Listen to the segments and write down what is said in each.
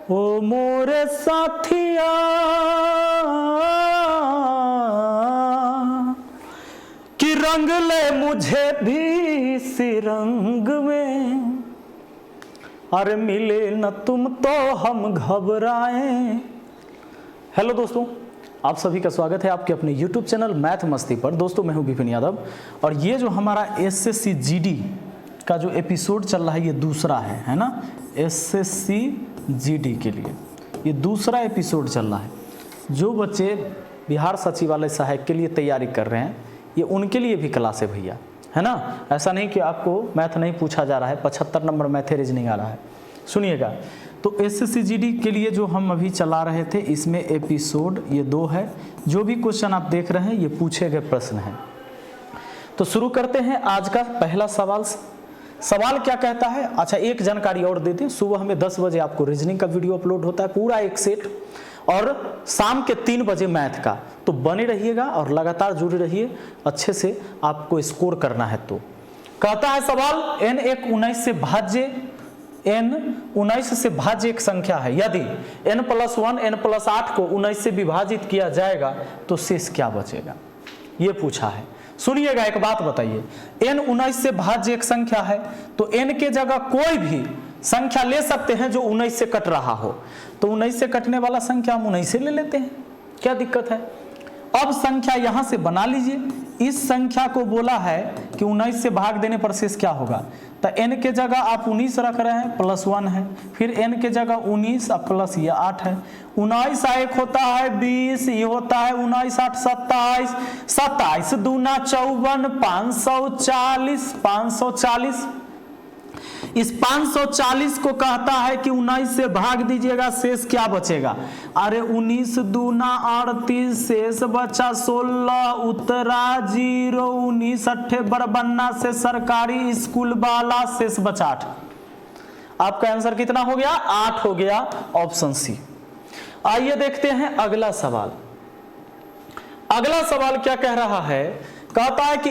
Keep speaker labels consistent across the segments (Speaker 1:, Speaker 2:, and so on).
Speaker 1: ओ मोरे साथिया कि रंग ले मुझे भी इसी रंग में, अरे मिले न तुम तो हम घबराएं। हेलो दोस्तों, आप सभी का स्वागत है आपके अपने YouTube चैनल मैथ मस्ती पर। दोस्तों मैं हूं विपिन यादव और ये जो हमारा SSC GD का जो एपिसोड चल रहा है ये दूसरा है ना। SSC GD के लिए ये दूसरा एपिसोड चल रहा है। जो बच्चे बिहार सचिवालय सहायक के लिए तैयारी कर रहे हैं ये उनके लिए भी क्लास है भैया, है ना। ऐसा नहीं कि आपको मैथ नहीं पूछा जा रहा है, 75 नंबर मैथ रीजनिंग आ रहा है। सुनिएगा, तो SSC GD के लिए जो हम अभी चला रहे थे इसमें एपिसोड ये 2 है। जो भी क्वेश्चन आप देख रहे हैं ये पूछे गए प्रश्न हैं। तो शुरू करते हैं आज का पहला सवाल। सवाल क्या कहता है? अच्छा, एक जानकारी और देते हैं, सुबह में 10 बजे आपको रीजनिंग का वीडियो अपलोड होता है पूरा एक सेट, और शाम के 3 बजे मैथ का। तो बने रहिएगा और लगातार जुड़े रहिए, अच्छे से आपको स्कोर करना है। तो कहता है सवाल, n एक 19 से भाज्य n 19 से भाज्य एक संख्या है। यदि n+1 n+8 को 19 से विभाजित किया जाएगा तो शेष क्या बचेगा, ये पूछा है। सुनिएगा, एक बात बताइए, n 19 से भाज्य एक संख्या है तो n के जगह कोई भी संख्या ले सकते हैं जो 19 से कट रहा हो। तो 19 से कटने वाला संख्या हम 19 से ले लेते हैं, क्या दिक्कत है। अब संख्या यहां से बना लीजिए। इस संख्या को बोला है कि 19 से भाग देने पर शेष क्या होगा। तो n के जगह आप 19 रख रहे हैं, +1 है, फिर n के जगह 19 और प्लस ये 8 है। 19 एक होता है 20, ये होता है 19 8 27, 27 दूना 54, 540, 540। इस 540 को कहता है कि 19 से भाग दीजिएगा, शेष क्या बचेगा। अरे 19 दूना 38, शेष बचा 16, उत्तरा 0, 19 अट्ठे बरबन्ना से सरकारी स्कूल वाला, शेष बचा 8। आपका आंसर कितना हो गया? 8 हो गया, ऑप्शन सी। आइए देखते हैं अगला सवाल। अगला सवाल क्या कह रहा है? कहता है कि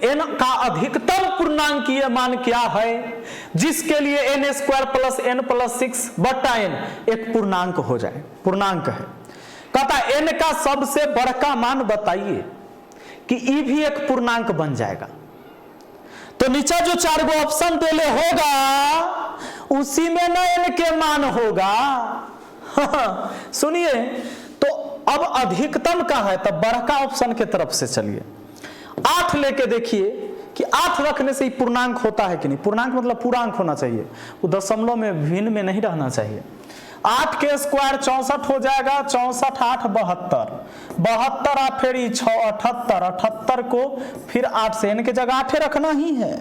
Speaker 1: n का अधिकतम पूर्णांकीय मान क्या है जिसके लिए n² + n + 6 बटा n एक पूर्णांक हो जाए। पूर्णांक है, कहता है n का सबसे बड़का मान बताइए कि ई भी एक पूर्णांक बन जाएगा। तो नीचे जो 4 गो ऑप्शन देले होगा उसी में न n के मान होगा। सुनिए, तो अब अधिकतम का है तब बड़का ऑप्शन के तरफ से चलिए। 8 लेके देखिए कि 8 रखने से ही पूर्णांक होता है कि नहीं। पूर्णांक मतलब पूर्णांक होना चाहिए, वो दशमलव में भिन्न में नहीं रहना चाहिए। 8 के स्क्वायर 64 हो जाएगा, 64 8 72, 72 आप फिर 6 78, 78 को फिर 8 से n के जगह 8 रखना ही है।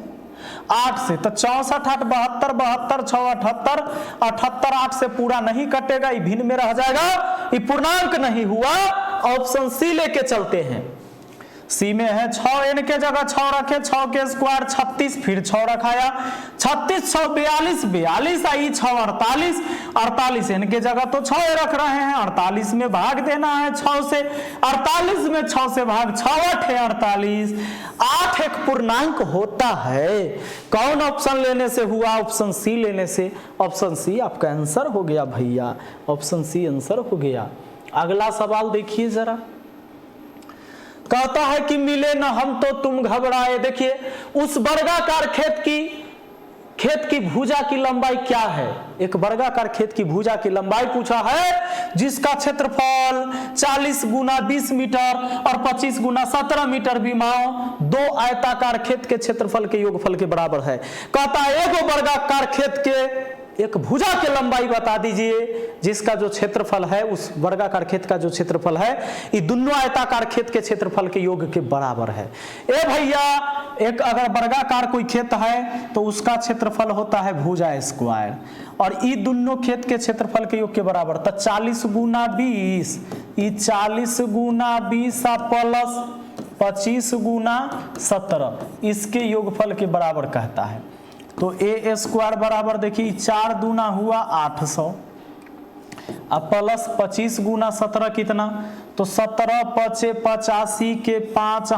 Speaker 1: 8 से तो 64 8 72, 72 6 78, 78 8 से पूरा नहीं कटेगा, ये भिन्न में रह जाएगा, ये पूर्णांक नहीं हुआ। ऑप्शन सी लेके चलते हैं। सी में है 6 n के जगह 6 रखे, 6 के स्क्वायर 36, फिर 6 रखाया, 36 6 42, 42 आई 6 48, 48 n के जगह तो 6 रख रहे हैं, 48 में भाग देना है 6 से, 48 में 6 से भाग 6 8 है 48। 8 एक पूर्णांक होता है। कौन ऑप्शन लेने से हुआ? ऑप्शन सी लेने से। ऑप्शन सी आपका आंसर हो गया भैया, ऑप्शन सी आंसर हो गया। अगला सवाल देखिए जरा, कहता है कि मिले न हम तो तुम घबराए। देखिए, उस वर्गाकार खेत की भुजा की लंबाई क्या है। एक वर्गाकार खेत की भुजा की लंबाई पूछा है जिसका क्षेत्रफल 40 × 20 मीटर और 25 × 17 मीटर विमाओ 2 आयताकार खेत के क्षेत्रफल के योगफल के बराबर है। कहता है एक वर्गाकार खेत के एक भुजा की लंबाई बता दीजिए जिसका जो क्षेत्रफल है, उस वर्गाकार खेत का जो क्षेत्रफल है ये दोनों आयताकार खेत के क्षेत्रफल के योग के बराबर है। ए भैया, एक अगर वर्गाकार कोई खेत है तो उसका क्षेत्रफल होता है भुजा स्क्वायर, और ये दोनों खेत के क्षेत्रफल के योग के बराबर। तो 40 × 20, ये 40 × 20 प्लस 25 × 17 इसके योगफल के बराबर कहता है। तो a² बराबर देखिए 4 दूना हुआ 800, अब प्लस 25 × 17 कितना, तो 17 पचे 85 के 5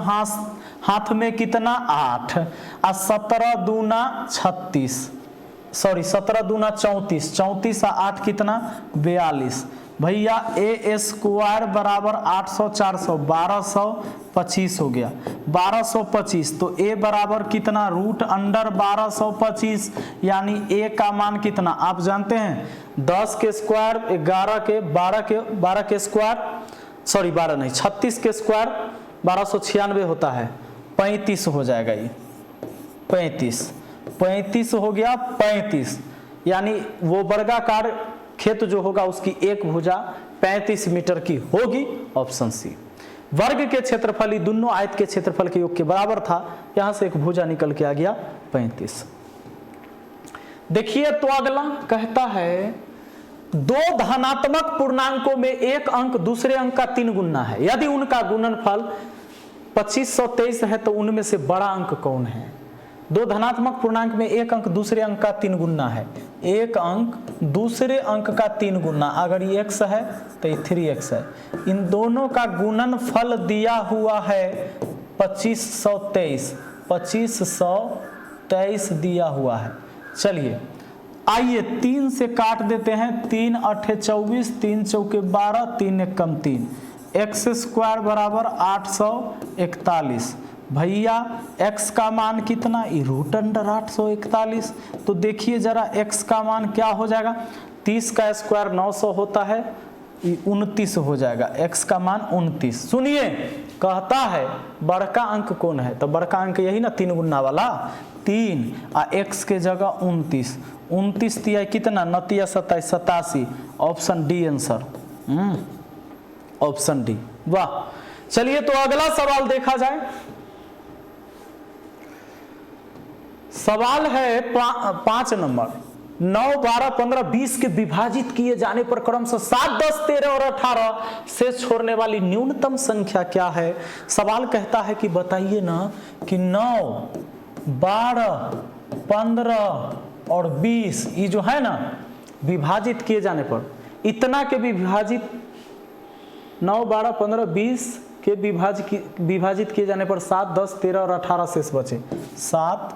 Speaker 1: हाथ में कितना 8, और 17 दूना 36, सॉरी 17 दूना 34, 34 और 8 कितना 42। भैया ए स्क्वायर बराबर 800 400 1225 हो गया, 1225। तो ए बराबर कितना रूट अंडर 1225, यानी ए का मान कितना आप जानते हैं 10 के स्क्वायर 11 के 12 के स्क्वायर, सॉरी 12 नहीं 36 के स्क्वायर 1296 होता है, 35 हो जाएगा ये 35 हो गया 35, यानी वो वर्गाकार खेत जो होगा उसकी एक भुजा 35 मीटर की होगी, ऑप्शन सी। वर्ग के क्षेत्रफल दोनों आयत के क्षेत्रफल के योग के बराबर था, यहां से एक भुजा निकल के आ गया 35। देखिए तो अगला कहता है दो धनात्मक पूर्णांकों में एक अंक दूसरे अंक का 3 गुना है, यदि उनका गुणनफल 2523 है तो उनमें से बड़ा अंक कौन है। दो धनात्मक पूर्णांक में एक अंक दूसरे अंक का 3 गुना है, एक अंक दूसरे अंक का 3 गुना, अगर ये x है तो ये 3x है, इन दोनों का गुणनफल दिया हुआ है 2523 दिया हुआ है। चलिए आइए 3 से काट देते हैं, 3 8 24, 3 चौके 12, 3 1 कम 3, एक्स स्क्वायर बराबर 841। भैया x का मान कितना रूट अंडर 841। तो देखिए जरा x का मान क्या हो जाएगा, 30 का स्क्वायर 900 होता है, 29 हो जाएगा, x का मान 29। सुनिए कहता है बड़का अंक कौन है, तो बड़का अंक यही ना 3 गुना वाला 3 आ x के जगह 29 दिया कितना 9 27 87, option D answer, option D. वाह। चलिए तो अगला सवाल देखा जाए। सवाल है 5 नंबर, 9 12 15 20 के विभाजित किए जाने पर क्रमशः 7 10 13 और 18 से छोड़ने वाली न्यूनतम संख्या क्या है। सवाल कहता है कि बताइए ना कि 9 12 15 और 20 ये जो है ना विभाजित किए जाने पर, इतना के विभाजित 9 12 15 20 के विभाजित किए जाने पर 7 10 13 और 18 शेष बचे, 7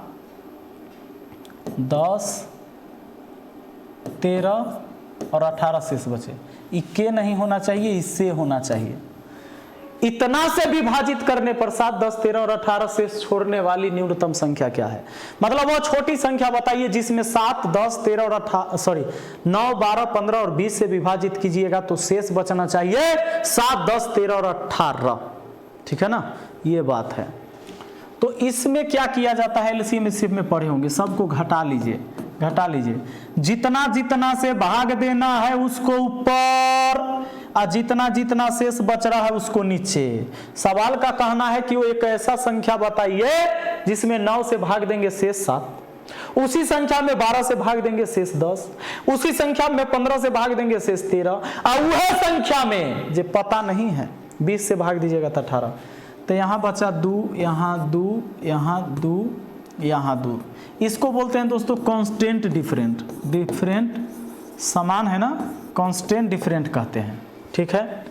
Speaker 1: 10 13 और 18 शेष बचे। इक्के नहीं होना चाहिए, इससे होना चाहिए। इतना से विभाजित करने पर 7 10 13 और 18 से छोड़ने वाली न्यूनतम संख्या क्या है। मतलब वो छोटी संख्या बताइए जिसमें 7 10 13 और 9 12 15 और 20 से विभाजित कीजिएगा तो शेष बचना चाहिए 7 10 13 और 18। ठीक है ना, ये बात है। तो इसमें क्या किया जाता है, एलसीएम स्टेप में पढ़े होंगे, सबको घटा लीजिए, जितना जितना से भाग देना है उसको ऊपर और जितना जितना शेष बच रहा है उसको नीचे। सवाल का कहना है कि वो एक ऐसा संख्या बताइए जिसमें 9 से भाग देंगे शेष 7, उसी संख्या में 12 से भाग देंगे शेष 10, उसी संख्या में 15 से भाग देंगे शेष 13, और वह संख्या में जो पता नहीं है 20 से भाग दीजिएगा तो 18। तो यहाँ बचा 2, यहाँ 2, यहाँ 2, यहाँ 2। इसको बोलते हैं दोस्तों कांस्टेंट डिफरेंट समान है ना, कांस्टेंट डिफरेंट कहते हैं। ठीक है,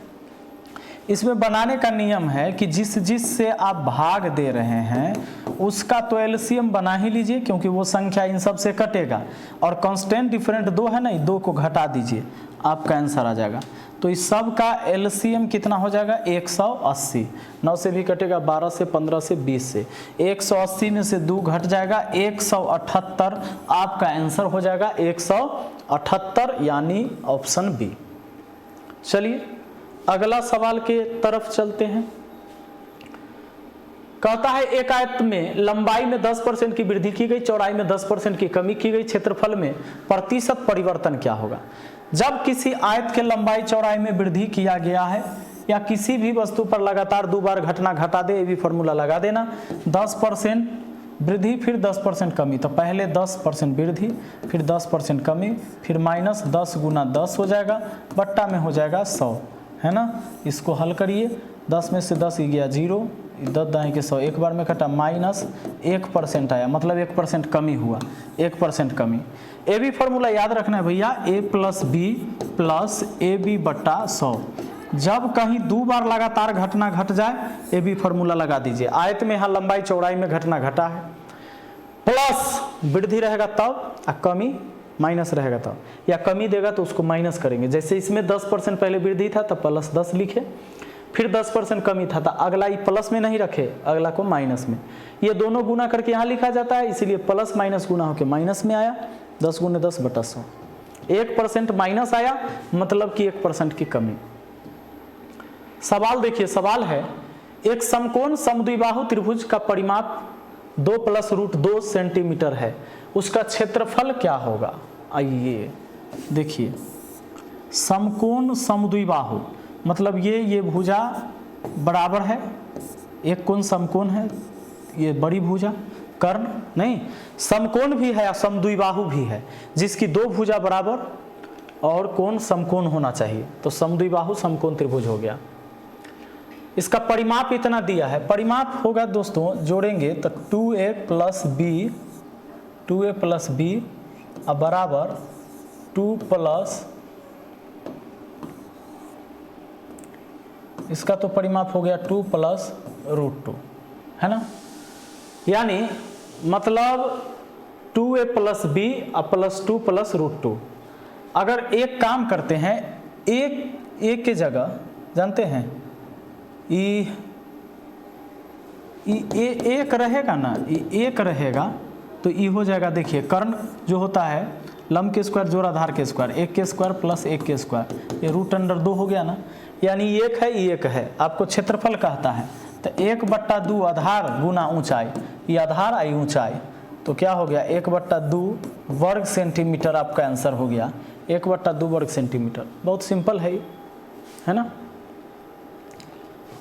Speaker 1: इसमें बनाने का नियम है कि जिस से आप भाग दे रहे हैं उसका तो एलसीएम बना ही लीजिए, क्योंकि वो संख्या इन सब से कटेगा, और कांस्टेंट डिफरेंट 2 है ना, 2 को घटा दीजिए, आपका आंसर आ जाएगा। तो इस सब का एलसीएम कितना हो जाएगा 180, 9 से भी कटेगा, 12 से 15 से 20 से, 180 में से 2 घट जाएगा 178, आपका आंसर हो जाएगा 178, यानी ऑप्शन बी। चलिए अगला सवाल के तरफ चलते हैं। कहता है एक आयत में लंबाई में 10% की वृद्धि की गई, चौड़ाई में 10% की कमी की गई, क्षेत्रफल में प्रतिशत परिवर्तन क्या होगा। जब किसी आयत के लंबाई चौड़ाई में वृद्धि किया गया है या किसी भी वस्तु पर लगातार 2 बार घटना घटा दे, ये भी फॉर्मूला लगा देना, 10% वृद्धि फिर 10% कमी, तो पहले 10% वृद्धि फिर 10% कमी फिर माइनस 10 गुना 10 हो जाएगा, बट्टा में हो जाएगा 100, है ना। इसको हल करिए, 10 में से 10 गया 0, 10 दाएं के 100, एक बार में कटा माइनस 1% आया, मतलब 1% कमी हुआ, 1% कमी। ए बी फॉर्मूला याद रखना है भैया, a plus B plus A B बट्टा 100। जब कहीं 2 बार लगातार घटना घट जाए, ए बी फॉर्मूला लगा दीजिए। आयत में यहाँ लंबाई चौड़ाई में घटना घटा है, प्लस वृद्धि रहेगा तब, और कमी माइनस रहेगा तब, या कमी देगा तो उसको माइनस करेंगे। जैसे इसमें 10% पहले वृद्धि था तो प्लस 10 लिखे, फिर 10% कमी था तो अगला ही प्लस में नहीं रखे, अगला को माइनस में। ये दोनों गुना करके यहाँ लिखा जाता है, इसीलिए प्लस माइनस गुना होकर माइनस में आया। 10 × 10 / 100। 1% माइनस आया मतलब कि 1% की कमी। सवाल देखिए, सवाल है एक समकोण समद्विबाहु त्रिभुज का परिमाप 2 + √2 सेंटीमीटर है, उसका क्षेत्रफल क्या होगा। आइए देखिए, समकोण समद्विबाहु मतलब ये भुजा बराबर है, एक कोण समकोण है, ये बड़ी भुजा कर्ण नहीं, समकोण भी है और समद्विबाहु भी है, जिसकी 2 भुजा बराबर और कोण समकोण होना चाहिए, तो समद्विबाहु समकोण त्रिभुज हो गया। इसका परिमाप इतना दिया है, परिमाप होगा दोस्तों, जोड़ेंगे तो 2a + b बराबर 2 + इसका तो परिमाप हो गया 2 + √2, है ना। यानी मतलब 2a + b + 2 + √2। अगर एक काम करते हैं, एक के जगह जानते हैं एक रहेगा ना, एक रहेगा तो ई हो जाएगा। देखिए कर्ण जो होता है लंब के स्क्वायर जोड़ आधार के स्क्वायर, 1 के स्क्वायर + 1 के स्क्वायर, ये √2 हो गया ना। यानी एक है, एक है, आपको क्षेत्रफल कहता है तो 1/2 आधार गुना ऊंचाई, ये आधार आई ऊंचाई, तो क्या हो गया 1/2 वर्ग सेंटीमीटर आपका आंसर हो गया, 1/2 वर्ग सेंटीमीटर। बहुत सिंपल है ना।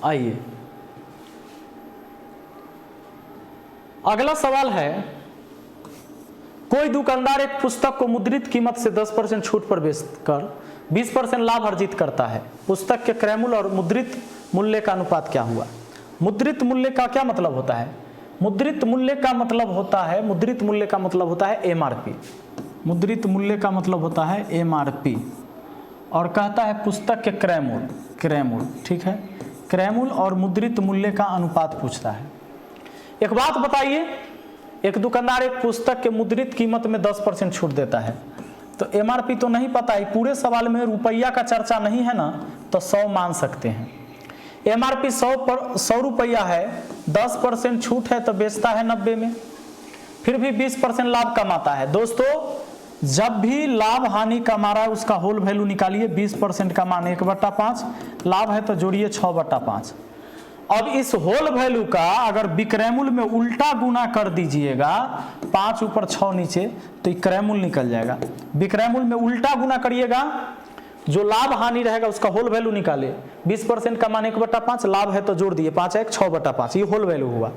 Speaker 1: आइए अगला सवाल है, कोई दुकानदार एक पुस्तक को मुद्रित कीमत से 10% छूट पर बेचकर 20% लाभ अर्जित करता है। पुस्तक के क्रय मूल्य और मुद्रित मूल्य का अनुपात क्या हुआ। मुद्रित मूल्य का क्या मतलब होता है। मुद्रित मूल्य का मतलब होता है MRP। मुद्रित मूल्य का मतलब होता है MRP और कहता है पुस्तक के क्रय मूल्य, ठीक है। क्रय मूल्य और मुद्रित मूल्य का अनुपात पूछता है। एक बात बताइए, एक दुकानदार एक पुस्तक के मुद्रित कीमत में 10% छूट देता है, तो MRP तो नहीं पता है, पूरे सवाल में रुपया का चर्चा नहीं है ना, तो 100 मान सकते हैं। MRP 100 रुपया है, 10% छूट है तो बेचता है 90 में, फिर भी 20% लाभ कमाता है। दोस्तों जब भी लाभ हानि कमा रहा है उसका होल वैल्यू निकालिए, 20% का मान 1/5, लाभ है तो जोड़िए 6/5। अब इस होल वैल्यू का अगर विक्रय मूल्य में उल्टा गुना कर दीजिएगा, 5 ऊपर 6 नीचे, तो क्रय मूल्य निकल जाएगा। विक्रय मूल्य में उल्टा गुना करिएगा, जो लाभ हानि रहेगा उसका होल वैल्यू निकाले, 20% का मान 1/5, लाभ है तो जोड़ दिए 5 1 6/5, ये होल वैल्यू हुआ।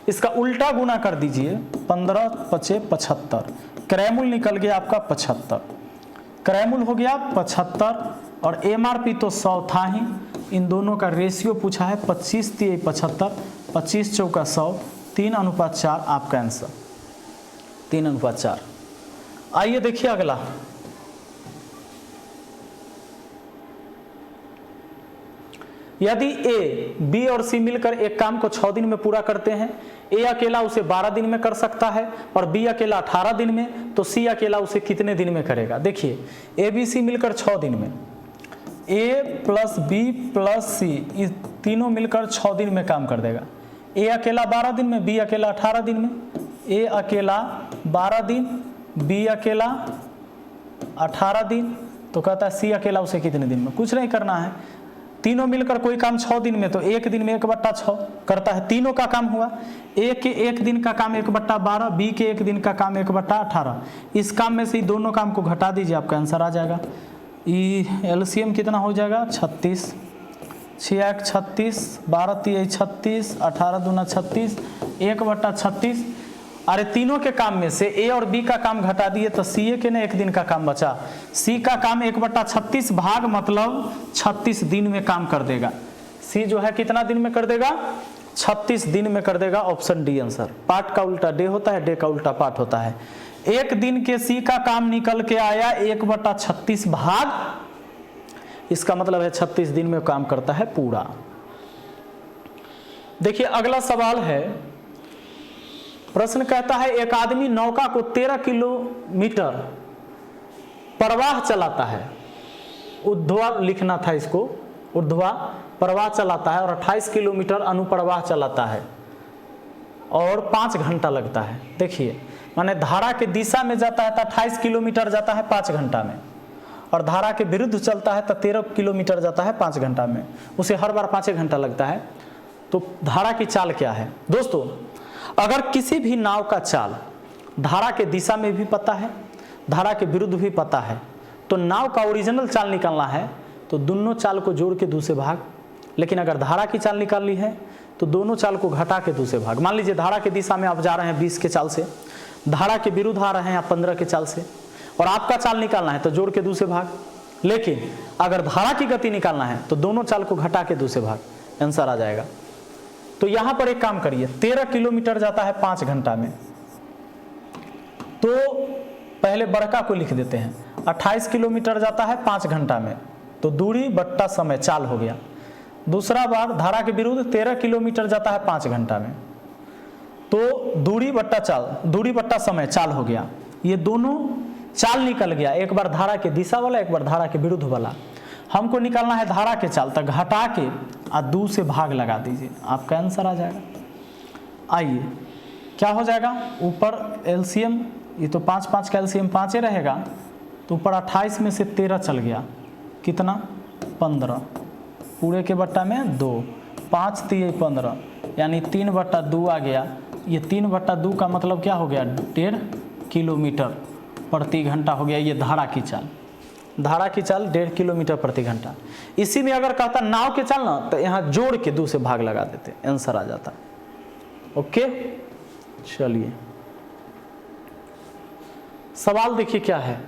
Speaker 1: इसका उल्टा गुना कर दीजिए, 15 × 5 = 75, क्रय मूल्य निकल गया आपका 75, क्रय मूल्य हो गया 75 और MRP तो 100 था ही। इन दोनों का रेशियो पूछा है, 25 × 3 = 75, 25 × 4 = 100, 3:4 आपका आंसर, 3:4। आइए देखिए अगला, यदि A, B और C मिलकर एक काम को 6 दिन में पूरा करते हैं, A अकेला उसे 12 दिन में कर सकता है और B अकेला 18 दिन में, तो C अकेला उसे कितने दिन में करेगा। देखिए A B C मिलकर 6 दिन में, A + B + C ये तीनों मिलकर 6 दिन में काम कर देगा। A अकेला 12 दिन में, B अकेला 18 दिन में, A अकेला 12 दिन, B अकेला 18 दिन, तो कहता है C अकेला उसे कितने दिन में। कुछ नहीं करना है, तीनों मिलकर कोई काम 6 दिन में, तो एक दिन में 1/6 करता है, तीनों का काम हुआ। A के एक दिन का काम 1/12, B के एक दिन का काम 1/18। इस काम में से ही दोनों काम को घटा दीजिए, आपका आंसर आ जाएगा। LCM कितना हो जाएगा 36, 6 × 36, 12 × 3 = 36, 18 × 2 = 36, 1/36। अरे तीनों के काम में से A और B का काम घटा दिए तो CA के ना एक दिन का काम बचा। C का काम 1/36 भाग मतलब 36 दिन में काम कर देगा। C जो है कितना दिन में कर देगा, 36 दिन में कर देगा। Option D answer. पार्ट का उल्टा डे होता है, डे का उल्टा पार्ट होता है। एक दिन के C का काम निकल के आया 1/36 भाग, इसका मतलब है 36 दिन में काम करता है पूरा। देखिए अगला सवाल है, प्रश्न कहता है एक आदमी नौका को 13 किलोमीटर प्रवाह चलाता है, ऊर्ध्वा लिखना था इसको, ऊर्ध्वा प्रवाह चलाता है और 28 किलोमीटर अनुप्रवाह चलाता है और 5 घंटा लगता है। देखिए माने धारा के दिशा में जाता है तो 28 किलोमीटर जाता है 5 घंटा में, और धारा के विरुद्ध चलता है तो 13 किलोमीटर जाता है 5 घंटा में, उसे हर बार 5 घंटा लगता है। तो धारा की चाल क्या है दोस्तों? अगर किसी भी नाव का चाल धारा के दिशा में भी पता है, धारा के विरुद्ध भी पता है, तो नाव का ओरिजिनल चाल निकालना है तो दोनों चाल को जोड़ के दूसरे भाग। लेकिन अगर धारा की चाल निकालनी है तो दोनों चाल को घटा के दूसरे भाग। मान लीजिए धारा के दिशा में आप जा रहे हैं 20 के चाल से, धारा के विरुद्ध आ रहे हैं आप 15 के चाल से, और आपका चाल निकालना है तो जोड़ के दूसरे भाग। लेकिन अगर धारा की गति निकालना है तो दोनों चाल को घटा के दूसरे भाग, आंसर आ जाएगा। तो यहां पर एक काम करिए, 13 किलोमीटर जाता है 5 घंटा में, तो पहले बड़का को लिख देते हैं। 28 किलोमीटर जाता है 5 घंटा में, तो दूरी बट्टा समय चाल हो गया। दूसरा बार धारा के विरुद्ध 13 किलोमीटर जाता है 5 घंटा में, तो दूरी बट्टा चाल, दूरी बट्टा समय चाल हो गया। ये दोनों चाल निकल गया, एक बार धारा के दिशा वाला, एक बार धारा के विरुद्ध वाला। हमको निकालना है धारा के चाल, तक घटा के और 2 से भाग लगा दीजिए, आपका आंसर आ जाएगा। आइए क्या हो जाएगा, ऊपर एलसीएम, ये तो 5 5 का एलसीएम 5 ही रहेगा, तो ऊपर 28 में से 13 चल गया, कितना 15, पूरे के बट्टा में 2, 5 3 15, यानी 3/2 आ गया। ये 3/2 का मतलब क्या हो गया, 1.5 किलोमीटर प्रति घंटा हो गया। ये धारा की चाल, धारा की चाल 1.5 किलोमीटर प्रति घंटा। इसी में अगर कहता नाव के चाल ना, तो यहाँ जोड़ के 2 से भाग लगा देते, आंसर आ जाता। ओके चलिए सवाल देखिए क्या है।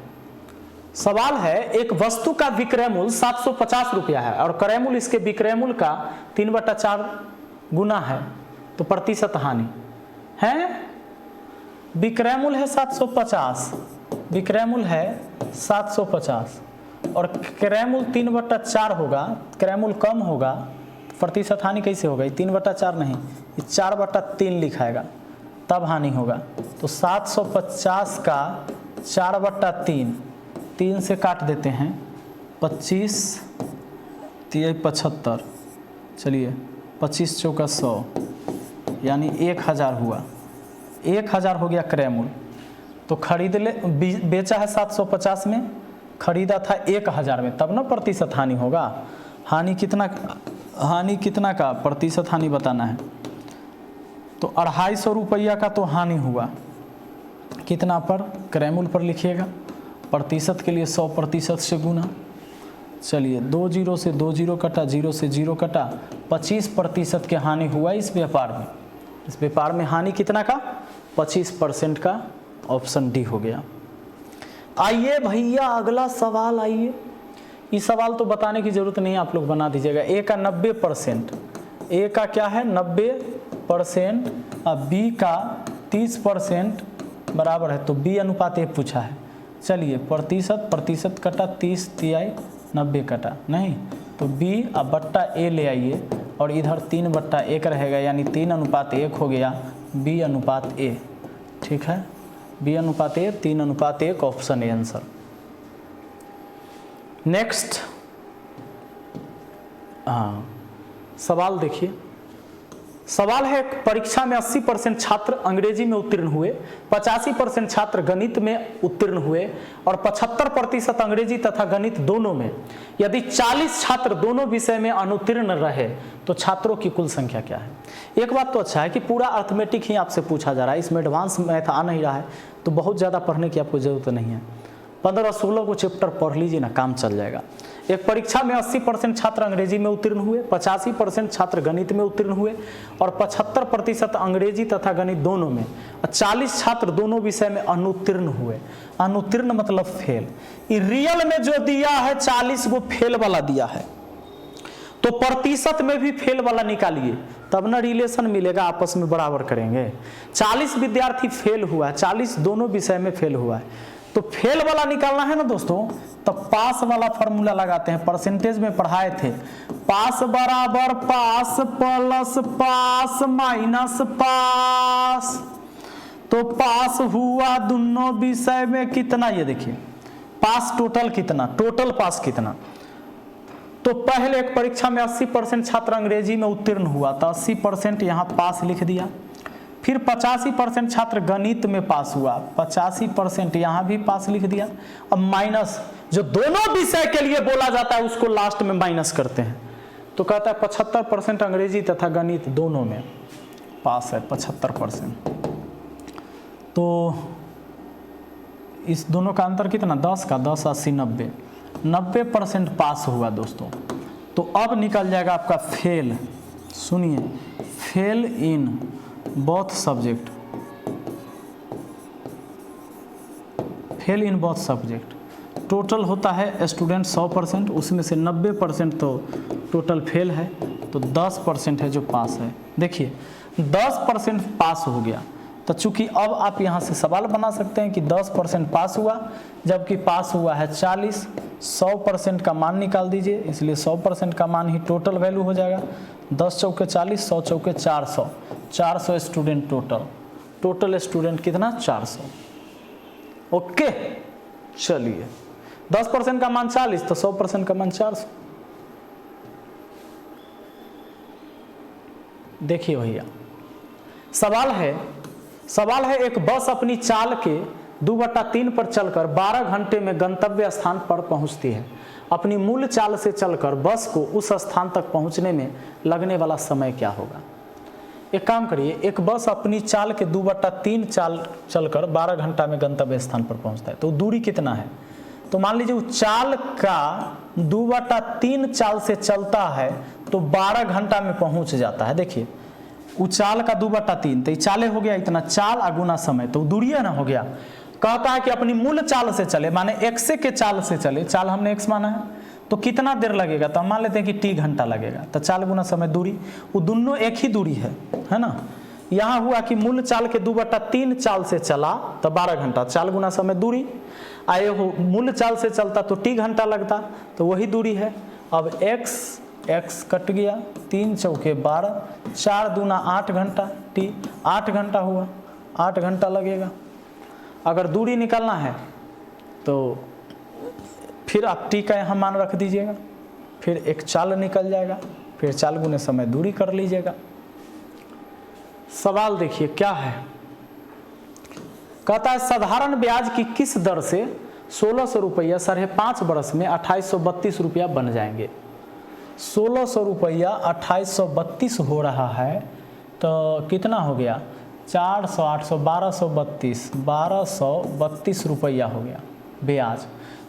Speaker 1: सवाल है एक वस्तु का विक्रय मूल्य 750 रुपया है और क्रय मूल्य इसके विक्रय मूल्य का 3/4 गुना है, तो प्रतिशत हानि है। विक्रय मूल्य है 750, विक्रय मूल्य है 750 और क्रय मूल्य 3/4 होगा, क्रय मूल्य कम होगा, प्रतिशत हानि कैसे होगा? 3/4 नहीं, 4/3 लिखाएगा तब हानि होगा। तो 750 का 4/3, 3 से काट देते हैं, 25 3 75, चलिए 25 चौका 100, यानी 1000 हुआ, 1000 हो गया क्रय मूल्य। तो खरीद ले, बेचा है 750 में, खरीदा था 1000 में, तब ना प्रतिशत हानि होगा। हानि कितना का प्रतिशत हानि बताना है, तो 250 रुपया का तो हानि हुआ, कितना पर? क्रय मूल्य पर लिखिएगा, प्रतिशत के लिए 100% से गुना। चलिए 2 0 से 2 0 कटा, 0 से 0 कटा, 25% के हानि हुआ इस व्यापार में। इस व्यापार में हानि कितना का? 25% का, ऑप्शन डी हो गया। आइए भैया अगला सवाल, आइए। इस सवाल तो बताने की जरूरत नहीं, आप लोग बना दीजिएगा। ए का 90%, ए का क्या है 90% और बी का 30% बराबर है, तो बी अनुपात ए पूछा है। चलिए प्रतिशत कटा 30 तिहाई 90 कटा नहीं, तो बी अब बट्टा ए ले आइए और इधर 3/1 रहेगा, यानी 3:1 हो गया, बी अनुपात ए। ठीक है, बी अनुपात ए, 3:1, ऑप्शन ए आंसर। नेक्स्ट हाँ सवाल देखिए। सवाल है परीक्षा में 80% छात्र अंग्रेजी में उत्तीर्ण हुए, 85% छात्र गणित में उत्तीर्ण हुए और 75% अंग्रेजी तथा गणित दोनों में। यदि 40 छात्र दोनों विषय में अनुत्तीर्ण रहे तो छात्रों की कुल संख्या क्या है? एक बात तो अच्छा है कि पूरा अर्थमेटिक ही आपसे पूछा जा रहा है, इसमें एडवांस मैथ आ नहीं रहा है, तो बहुत ज़्यादा पढ़ने की आपको ज़रूरत नहीं है। 15-16 को चैप्टर पढ़ लीजिए ना, काम चल जाएगा। एक परीक्षा में 80% छात्र अंग्रेजी में उत्तीर्ण हुए, 85% छात्र गणित में उत्तीर्ण हुए और 75% अंग्रेजी तथा गणित दोनों में, 40 छात्र दोनों विषय में अनुत्तीर्ण हुए। अनुत्तीर्ण मतलब फेल। रियल में जो दिया है 40 वो फेल वाला दिया है, तो प्रतिशत में भी फेल वाला निकालिए, तब ना रिलेशन मिलेगा, आपस में बराबर करेंगे। 40 विद्यार्थी फेल हुआ है, 40 दोनों विषय में फेल हुआ है, तो फेल वाला निकालना है ना दोस्तों, तो पास वाला फॉर्मूला लगाते हैं। परसेंटेज में पढ़ाए थे, पास बराबर पास प्लस पास माइनस पास। तो पास हुआ दोनों विषय में कितना, ये देखिए पास टोटल कितना, टोटल पास कितना। तो पहले एक परीक्षा में 80% छात्र अंग्रेजी में उत्तीर्ण हुआ था, 80% यहाँ पास लिख दिया। फिर 85% छात्र गणित में पास हुआ, 85% यहाँ भी पास लिख दिया। अब माइनस जो दोनों विषय के लिए बोला जाता है उसको लास्ट में माइनस करते हैं। तो कहता है 75% अंग्रेजी तथा गणित दोनों में पास है, 75%। तो इस दोनों का अंतर कितना, 10 का 10 80 90, 90% पास हुआ दोस्तों। तो अब निकल जाएगा आपका फेल। सुनिए, fail in both subject, fail in both subject. Total होता है स्टूडेंट 100%, उसमें से 90% तो टोटल फेल है, तो 10% है जो पास है। देखिए 10% पास हो गया, तो चूंकि अब आप यहाँ से सवाल बना सकते हैं कि 10% पास हुआ, जबकि पास हुआ है 40, 100% का मान निकाल दीजिए, इसलिए 100% का मान ही टोटल वैल्यू हो जाएगा। 10 चौके 40, 100 चौके 400, 400 स्टूडेंट टोटल, टोटल स्टूडेंट कितना 400। ओके, चलिए 10% का मान 40 तो 100% का मान 400। देखिए भैया, सवाल है एक बस अपनी चाल के 2/3 पर चलकर 12 घंटे में गंतव्य स्थान पर पहुंचती है। अपनी मूल चाल से चलकर बस को उस स्थान तक पहुंचने में लगने वाला समय क्या होगा। एक काम करिए, एक बस अपनी चाल के 2/3 चाल चलकर 12 घंटा में गंतव्य स्थान पर पहुंचता है, तो दूरी कितना है। तो मान लीजिए वो चाल का 2/3 चाल से चलता है तो 12 घंटा में पहुंच जाता है। देखिए उचाल का 2/3 तो चाले हो गया इतना, चाल अगुना समय, तो दूरी है ना हो गया। कहता है कि अपनी मूल चाल से चले, माने x के चाल से चले, चाल हमने x माना है, तो कितना देर लगेगा, तो हम मान लेते हैं कि t घंटा लगेगा। तो चाल गुना समय दूरी, वो दोनों एक ही दूरी है ना। यहाँ हुआ कि मूल चाल के 2/3 चाल से चला तो 12 घंटा, चाल गुना समय दूरी। आए हो मूल चाल से चलता तो t घंटा लगता, तो वही दूरी है। अब x कट गया, 3 चौके 12, 4 दूना 8 घंटा, t 8 घंटा हुआ, 8 घंटा लगेगा। अगर दूरी निकालना है तो फिर आप t का यहाँ मान रख दीजिएगा, फिर एक चाल निकल जाएगा, फिर चाल गुने समय दूरी कर लीजिएगा। सवाल देखिए क्या है, कहता है साधारण ब्याज की किस दर से 1600 रुपया 5.5 वर्ष में 2832 रुपया बन जाएंगे। 1600 रुपया 2832 हो रहा है, तो कितना हो गया, 400 800 1232 रुपया हो गया ब्याज।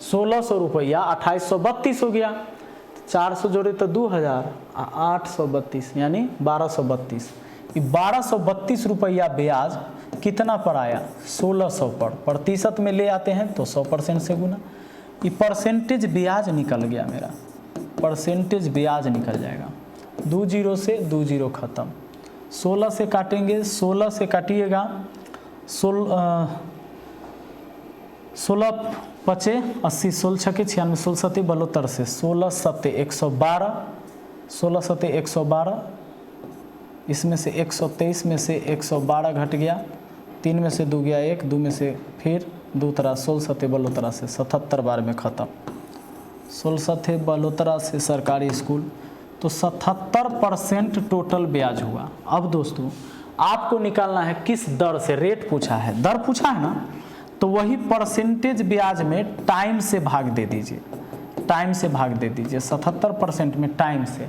Speaker 1: 1600 रुपया 2832 हो गया, 400 जोड़े तो 2000, 832 यानी 1232। 1232 रुपया ब्याज कितना पर आया, 1600 पर। प्रतिशत में ले आते हैं तो 100% से गुना, ये परसेंटेज ब्याज निकल गया मेरा, परसेंटेज ब्याज निकल जाएगा। 2 जीरो से 2 जीरो खत्म, 16 से काटेंगे, 16 से काटिएगा, 16 पचे 80, 16 छके 96, 16 सते 72 से 16 सते 112, 16 सते 112, इसमें से 123 में से 112 घट गया, 3 में से 2 गया 1, 2 में से फिर 2 तरह 16 सते 72 से 77 बार में ख़त्म। 16 थे 72 से सरकारी स्कूल, तो 77% टोटल ब्याज हुआ। अब दोस्तों आपको निकालना है किस दर से, रेट पूछा है, दर पूछा है ना, तो वही परसेंटेज ब्याज में टाइम से भाग दे दीजिए, टाइम से भाग दे दीजिए। 77% में टाइम से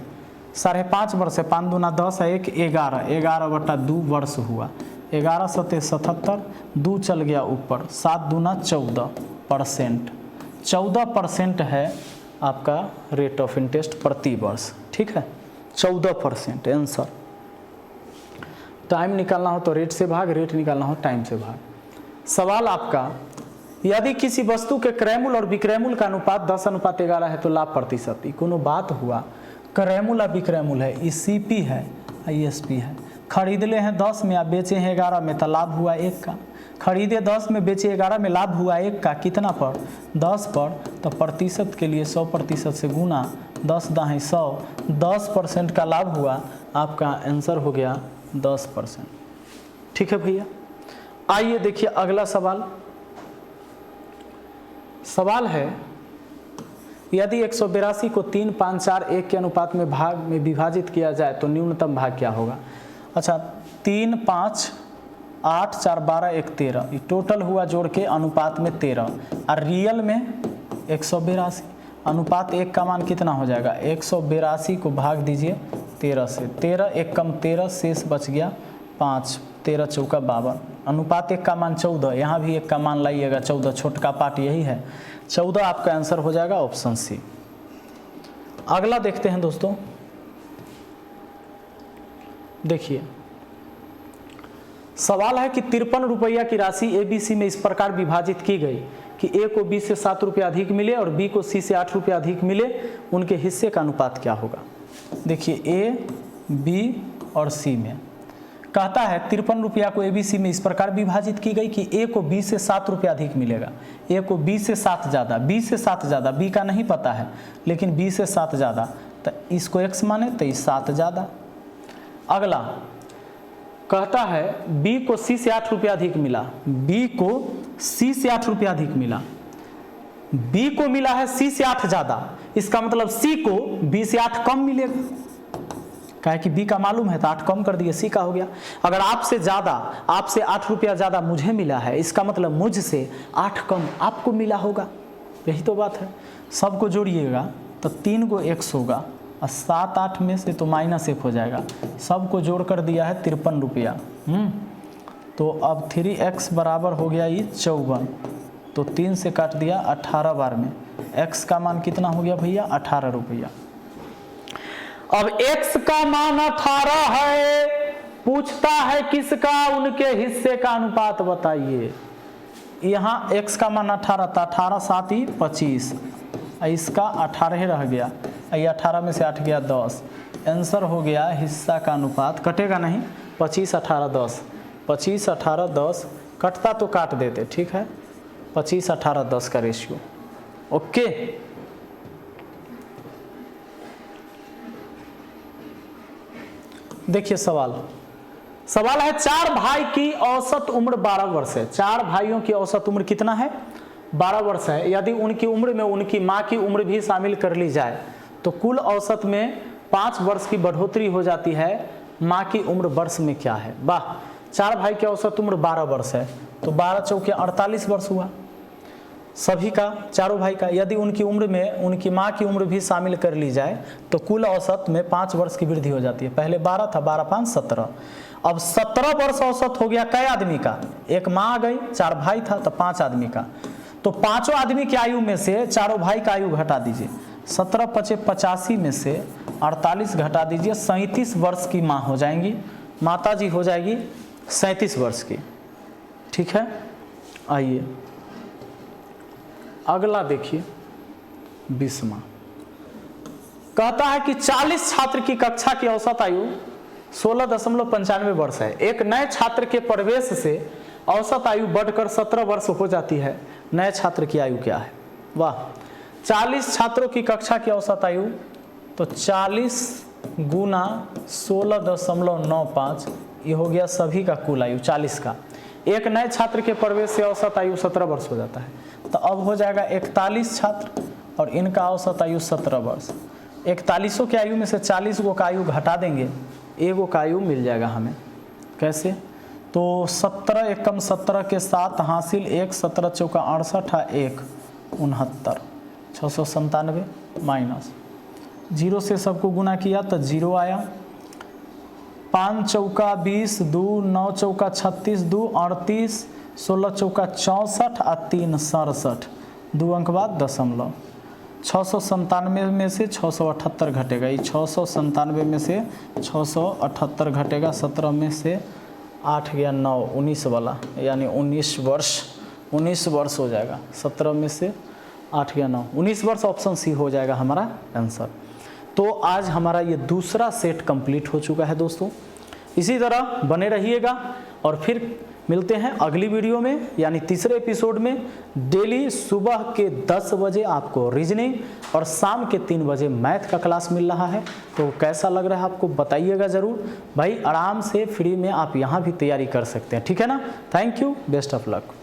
Speaker 1: 5.5 वर्ष है, 5 दूना 10 है, 1 11, 11/2 वर्ष हुआ, 11 सते 77, 2 चल गया ऊपर, 7 दूना 14%, 14% है आपका रेट ऑफ इंटरेस्ट प्रति वर्ष। ठीक है, 14% आंसर। टाइम निकालना हो तो रेट से भाग, रेट निकालना हो टाइम से भाग। सवाल आपका, यदि किसी वस्तु के क्रयमूल्य और विक्रयमूल्य का अनुपात 10:11 है तो लाभ प्रतिशत। कोनो बात हुआ, क्रयमूल्य और विक्रयमूल्य है, CP है, ISP है। खरीदले हैं 10 में, आप बेचे हैं 11 में, तो लाभ हुआ 1 का। खरीदे 10 में, बेचे 11 में, लाभ हुआ 1 का। कितना पर, 10 पर, तो प्रतिशत के लिए 100% से गुना, 10 दाहें 100, 10% का लाभ हुआ, आपका आंसर हो गया 10%। ठीक है भैया। आइए देखिए अगला सवाल। सवाल है यदि 182 को 3, 5, 4, 1 के अनुपात में भाग में विभाजित किया जाए तो न्यूनतम भाग क्या होगा। अच्छा 3, 5, 8, 4, 12, 1, 13 ये टोटल हुआ जोड़ के अनुपात में 13 और रियल में 182। अनुपात 1 का मान कितना हो जाएगा, 182 को भाग दीजिए 13 से, 13 1 कम 13 शेष बच गया 5, 13 चौका 52। अनुपात 1 का मान 14, यहाँ भी 1 का मान लाइएगा 14, छोटका पार्ट यही है 14, आपका आंसर हो जाएगा ऑप्शन सी। अगला देखते हैं दोस्तों, देखिए सवाल है कि 53 रुपया की राशि ABC में इस प्रकार विभाजित की गई कि A को B से 7 रुपया अधिक मिले और B को C से 8 रुपया अधिक मिले, उनके हिस्से का अनुपात क्या होगा। देखिए A, B और C में कहता है 53 रुपया को ABC में इस प्रकार विभाजित की गई कि A को B से 7 रुपया अधिक मिलेगा, A को B से 7 ज़्यादा, B से 7 ज़्यादा, B का नहीं पता है लेकिन B से 7 ज़्यादा, तो इसको X माने तो इस 7 ज़्यादा। अगला कहता है B को C से 8 रुपया अधिक मिला, B को C से 8 रुपया अधिक मिला, B को मिला है C से 8 ज़्यादा, इसका मतलब C को B से 8 कम मिलेगा, कहे कि B का मालूम है तो 8 कम कर दिए, C का हो गया। अगर आपसे ज़्यादा, आपसे 8 रुपया ज़्यादा मुझे मिला है, इसका मतलब मुझसे 8 कम आपको मिला होगा, यही तो बात है। सबको जोड़िएगा तो 3 को X होगा और 7, 8 में से तो -1 हो जाएगा, सबको जोड़ कर दिया है 53 रुपया। तो अब 3x बराबर हो गया ये 54, तो 3 से काट दिया 18 बार में, x का मान कितना हो गया भैया 18 रुपया। अब x का मान 18 है, पूछता है किसका, उनके हिस्से का अनुपात बताइए। यहाँ x का मान 18 था, 18 7 ही 25, इसका 18 रह गया, ये 18 में से 8 गया 10, आंसर हो गया हिस्सा का अनुपात, कटेगा नहीं, 25 18 10, 25 18 10 कटता तो काट देते, ठीक है, 25 18 10 का रेशियो। ओके, देखिए सवाल है 4 भाई की औसत उम्र 12 वर्ष है। 4 भाइयों की औसत उम्र कितना है, 12 वर्ष है। यदि उनकी उम्र में उनकी माँ की उम्र भी शामिल कर ली जाए तो कुल औसत में 5 वर्ष की बढ़ोतरी हो जाती है। माँ की उम्र वर्ष में क्या है, वाह। 4 भाई की औसत उम्र 12 वर्ष है, तो 12 चौके 48 वर्ष हुआ सभी का, चारों भाई का। यदि उनकी उम्र में उनकी माँ की उम्र भी शामिल कर ली जाए तो कुल औसत में 5 वर्ष की वृद्धि हो जाती है। पहले 12 था, 12 5 17, अब 17 वर्ष औसत हो गया कई आदमी का, एक माँ आ गई, 4 भाई था तो 5 आदमी का। तो पांचों आदमी की आयु में से चारों भाई का आयु घटा दीजिए, 17 5 85 में से 48 घटा दीजिए, 37 वर्ष की माँ हो जाएंगी, माता जी हो जाएगी 37 वर्ष की, ठीक है। आइए अगला देखिए 20वां, कहता है कि 40 छात्र की कक्षा की औसत आयु 16.95 वर्ष है। एक नए छात्र के प्रवेश से औसत आयु बढ़कर 17 वर्ष हो जाती है। नए छात्र की आयु क्या है, वाह। 40 छात्रों की कक्षा की औसत आयु, तो 40 गुना 16.95, ये हो गया सभी का कुल आयु 40 का। एक नए छात्र के प्रवेश से औसत आयु 17 वर्ष हो जाता है, तो अब हो जाएगा 41 छात्र और इनका औसत आयु 17 वर्ष। 41 की आयु में से 40 गो का आयु घटा देंगे, एगो का आयु मिल जाएगा हमें। कैसे, तो 17 एकम 17 के साथ हासिल 1, 17 चौका 68 1 69, 697 माइनस 0 से सबको गुना किया तो 0 आया। 5 चौका 20, 2 9 चौका 36, 2 38, 16 चौका 64 और 3 67, 2 अंक बाद दशमलव। 697 में से 678 घटेगा, ये 697 में से 678 घटेगा, 17 में से 8 गया 9, 19 वाला, यानी 19 वर्ष हो जाएगा। 17 में से 8 गया 9, 19 वर्ष, ऑप्शन सी हो जाएगा हमारा आंसर। तो आज हमारा ये दूसरा सेट कंप्लीट हो चुका है दोस्तों। इसी तरह बने रहिएगा और फिर मिलते हैं अगली वीडियो में यानी तीसरे एपिसोड में। डेली सुबह के 10 बजे आपको रीजनिंग और शाम के 3 बजे मैथ का क्लास मिल रहा है। तो कैसा लग रहा है आपको बताइएगा ज़रूर भाई। आराम से फ्री में आप यहाँ भी तैयारी कर सकते हैं, ठीक है ना। Thank you, best of luck.